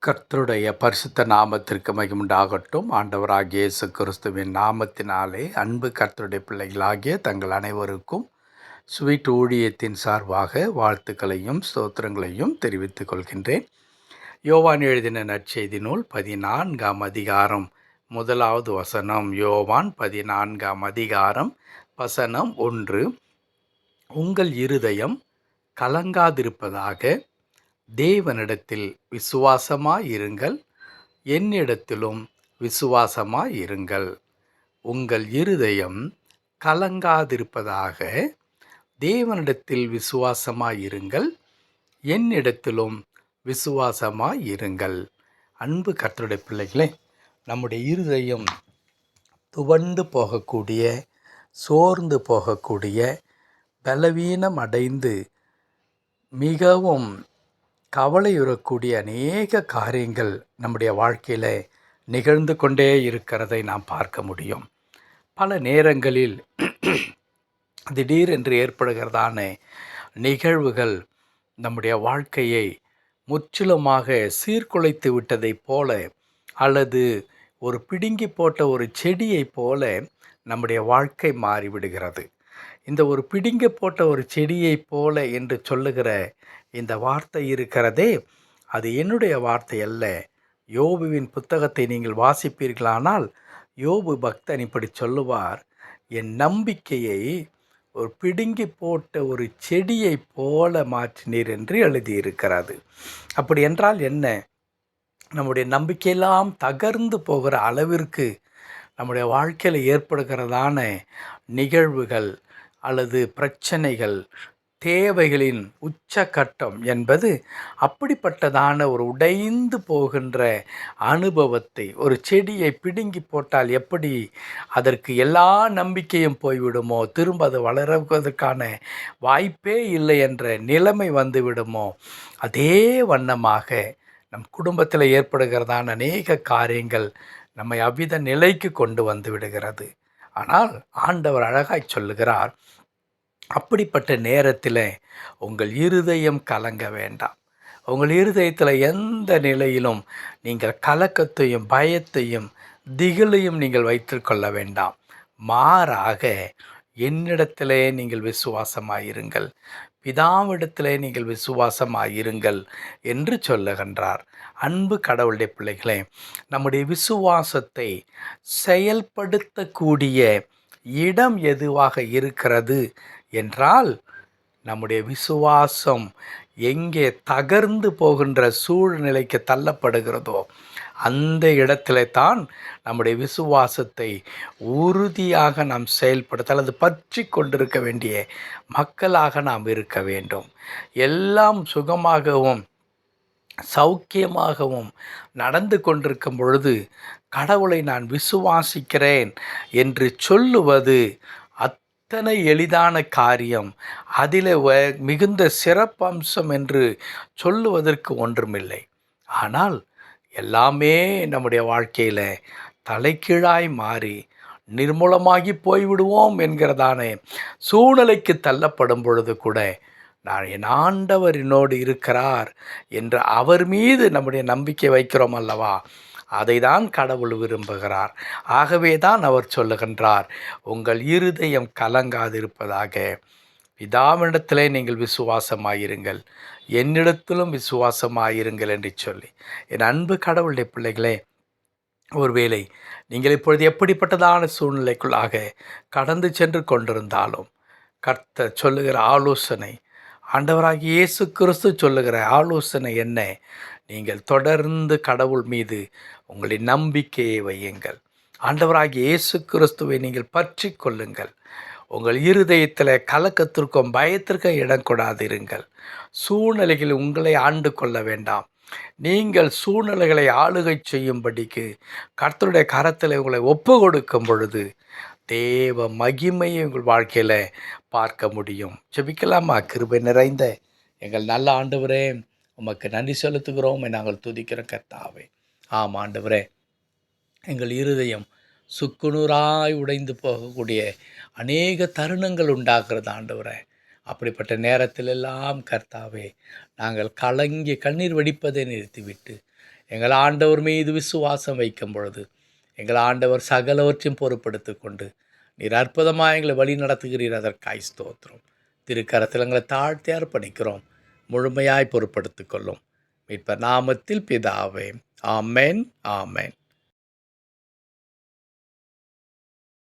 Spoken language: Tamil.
கர்த்தருடைய பரிசுத்த நாமத்திற்கு மகிமுண்டாகட்டும். ஆண்டவராகிய இயேசு கிறிஸ்துவின் நாமத்தினாலே அன்பு கர்த்தருடைய பிள்ளைகளாகிய தங்கள் அனைவருக்கும் ஸ்வீட் ஊழியத்தின் சார்பாக வாழ்த்துக்களையும் ஸ்தோத்திரங்களையும் தெரிவித்துக் கொள்கின்றேன். யோவான் எழுதின நற்செய்தி நூல் 14ஆம் அதிகாரம் 1வது வசனம். யோவான் 14ஆம் அதிகாரம் வசனம் 1. உங்கள் இருதயம் கலங்காதிருப்பதாக, தேவனிடத்தில் விசுவாசமாயிருங்கள், என்னிடத்திலும் விசுவாசமாயிருங்கள். உங்கள் இருதயம் கலங்காதிருப்பதாக, தேவனிடத்தில் விசுவாசமாயிருங்கள், என்னிடத்திலும் விசுவாசமாயிருங்கள். அன்பு கர்த்தருடைய பிள்ளைகளே, நம்முடைய இருதயம் துவண்டு போகக்கூடிய, சோர்ந்து போகக்கூடிய, பலவீனம் அடைந்து மிகவும் கவலையுறக்கூடிய அநேக காரியங்கள் நம்முடைய வாழ்க்கையில் நிகழ்ந்து கொண்டே இருக்கிறதை நாம் பார்க்க முடியும். பல நேரங்களில் திடீரென்று ஏற்படுகிறதான நிகழ்வுகள் நம்முடைய வாழ்க்கையை முற்றிலுமாக சீர்குலைத்து விட்டதைப் போல, அல்லது ஒரு பிடுங்கி போட்ட ஒரு செடியைப் போல நம்முடைய வாழ்க்கை மாறிவிடுகிறது. இந்த ஒரு பிடுங்கி போட்ட ஒரு செடியைப் போல என்று சொல்லுகிற இந்த வார்த்தை இருக்கிறதே, அது என்னுடைய வார்த்தை அல்ல. யோபுவின் புத்தகத்தை நீங்கள் வாசிப்பீர்களானால், யோபு பக்தன் இப்படி சொல்லுவார், என் நம்பிக்கையை ஒரு பிடுங்கி போட்ட ஒரு செடியை போல மாற்றினீர் என்று எழுதியிருக்கிறது. அப்படி என்றால் என்ன? நம்முடைய நம்பிக்கையெல்லாம் தகர்ந்து போகிற அளவிற்கு நம்முடைய வாழ்க்கையில் ஏற்படுகிறதான நிகழ்வுகள் அல்லது பிரச்சனைகள், தேவைகளின் உச்சக்கட்டம் என்பது அப்படிப்பட்டதான ஒரு உடைந்து போகின்ற அனுபவத்தை, ஒரு செடியை பிடுங்கி போட்டால் எப்படி அதற்கு எல்லா நம்பிக்கையும் போய்விடுமோ, திரும்ப அது வளருவதற்கான வாய்ப்பே இல்லை என்ற நிலைமை வந்துவிடுமோ, அதே வண்ணமாக நம் குடும்பத்தில் ஏற்படுகிறதான அநேக காரியங்கள் நம்மை அவ்வித நிலைக்கு கொண்டு வந்து விடுகிறது. ஆனால் ஆண்டவர் அழகாய் சொல்லுகிறார், அப்படிப்பட்ட நேரத்தில் உங்கள் இருதயம் கலங்க வேண்டாம். உங்கள் இருதயத்தில் எந்த நிலையிலும் நீங்கள் கலக்கத்தையும் பயத்தையும் திகிலையும் நீங்கள் வைத்துக்கொள்ள வேண்டாம். மாறாக என்னிடத்திலே நீங்கள் விசுவாசமாயிருங்கள், பிதாவிடத்திலே நீங்கள் விசுவாசமாயிருங்கள் என்று சொல்லுகின்றார். அன்பு கடவுளுடைய பிள்ளைகளே, நம்முடைய விசுவாசத்தை செயல்படுத்தக்கூடிய இடம் எதுவாக இருக்கிறது என்றால், நம்முடைய விசுவாசம் எங்கே தகர்ந்து போகின்ற சூழ்நிலைக்கு தள்ளப்படுகிறதோ அந்த இடத்துல தான் நம்முடைய விசுவாசத்தை உறுதியாக நாம் செயல்படுத்த அல்லது பற்றி கொண்டிருக்க வேண்டிய மக்களாக நாம் இருக்க வேண்டும். எல்லாம் சுகமாகவும் சௌக்கியமாகவும் நடந்து கொண்டிருக்கும் பொழுது கடவுளை நான் விசுவாசிக்கிறேன் என்று சொல்லுவது அத்தனை எளிதான காரியம். அதில் மிகுந்த சிறப்பம்சம் என்று சொல்லுவதற்கு ஒன்றுமில்லை. ஆனால் எல்லாமே நம்முடைய வாழ்க்கையில் தலைகீழாய் மாறி நிர்மூலமாகி போய்விடுவோம் என்கிறதான சூழ்நிலைக்கு தள்ளப்படும் பொழுது கூட, நான் என் ஆண்டவர் என்னோடு இருக்கிறார் என்று அவர் மீது நம்முடைய நம்பிக்கை வைக்கிறோம் அல்லவா, அதை தான் கடவுள் விரும்புகிறார். ஆகவே தான் அவர் சொல்லுகின்றார், உங்கள் இருதயம் கலங்காதிருப்பதாக, பிதாவினிடத்திலே நீங்கள் விசுவாசமாயிருங்கள், என்னிடத்திலும் விசுவாசமாயிருங்கள் என்று சொல்லி. என் அன்பு கடவுளுடைய பிள்ளைகளே, ஒருவேளை நீங்கள் இப்பொழுது எப்படிப்பட்டதான சூழ்நிலைக்குள்ளாக கடந்து சென்று கொண்டிருந்தாலும், கர்த்தர் சொல்லுகிற ஆலோசனை, ஆண்டவராகிய இயேசு கிறிஸ்து சொல்லுகிற ஆலோசனை என்ன? நீங்கள் தொடர்ந்து கடவுள் மீது உங்களின் நம்பிக்கையை வையுங்கள். ஆண்டவராகிய இயேசு கிறிஸ்துவை நீங்கள் பற்றி கொள்ளுங்கள். உங்கள் இருதயத்தில் கலக்கத்திற்கும் பயத்திற்கும் இடம் கொடாதிருங்கள். சூழ்நிலைகள் உங்களை ஆண்டு கொள்ள வேண்டாம். நீங்கள் சூழ்நிலைகளை ஆளுகை செய்யும்படிக்கு கர்த்தருடைய கரத்தில் உங்களை ஒப்பு கொடுக்கும் பொழுது தேவ மகிமையை உங்கள் வாழ்க்கையில் பார்க்க முடியும். ஜெபிக்கலாமா? கிருபை நிறைந்த எங்கள் நல்ல ஆண்டவரே, உமக்கு நன்றி செலுத்துகிறோம், நாங்கள் துதிக்கிற கர்த்தாவே. ஆம் ஆண்டவரே, எங்கள் இருதயம் சுக்குநூறாய் உடைந்து போகக்கூடிய அநேக தருணங்கள் உண்டாகிறது ஆண்டவரே. அப்படிப்பட்ட நேரத்திலெல்லாம் கர்த்தாவே, நாங்கள் கலங்கி கண்ணீர் வடிப்பதை நிறுத்திவிட்டு, எங்கள் ஆண்டவர் மீது விசுவாசம் வைக்கும் பொழுது, எங்கள் ஆண்டவர் சகலவற்றையும் பொறுப்படுத்திக் கொண்டு, நீர் அற்புதமாக எங்களை வழி நடத்துகிறீர். அதற்காய் ஸ்தோத்திரம். திருக்கரத்தில் எங்களை தாழ்த்தி அர்ப்பணிக்கிறோம். முழுமையாய் பொறுப்படுத்திக் கொள்ளும். மீட்பர் நாமத்தில் பிதாவே. ஆமென், ஆமென்.